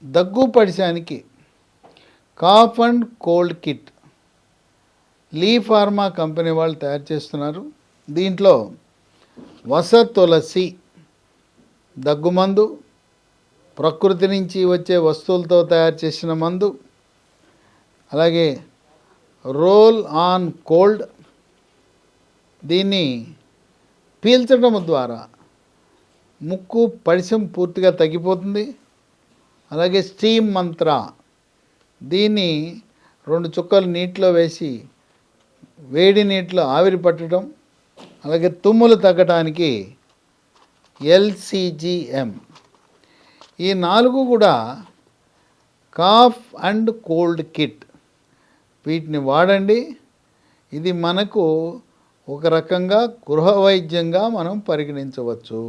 దగ్గు పడిశానికి cough and cold kit Lee pharma company వాళ్ళు తయారు చేస్తున్నారు. దీంట్లో వస తులసి దగ్గుమందు, ప్రకృతి నుంచి వచ్చే వస్తువులతో తయారు చేసిన మందు, అలాగే రోల్ ఆన్ కోల్డ్, దీన్ని పీల్చడం ద్వారా ముక్కు పడిశం పూర్తిగా తగ్గిపోతుంది. అలాగే స్టీమ్ మంత్ర, దీన్ని 2 చుక్కలు నీటిలో వేసి వేడి నీటిలో ఆవిరి పట్టడం. అలాగే తుమ్ములు తగ్గడానికి LCGM. ఈ 4 కూడా కాఫ్ అండ్ కోల్డ్ కిట్. వీటిని వాడండి. ఇది మనకు ఒక రకంగా గృహ వైద్యంగా మనం పరిగణించవచ్చు.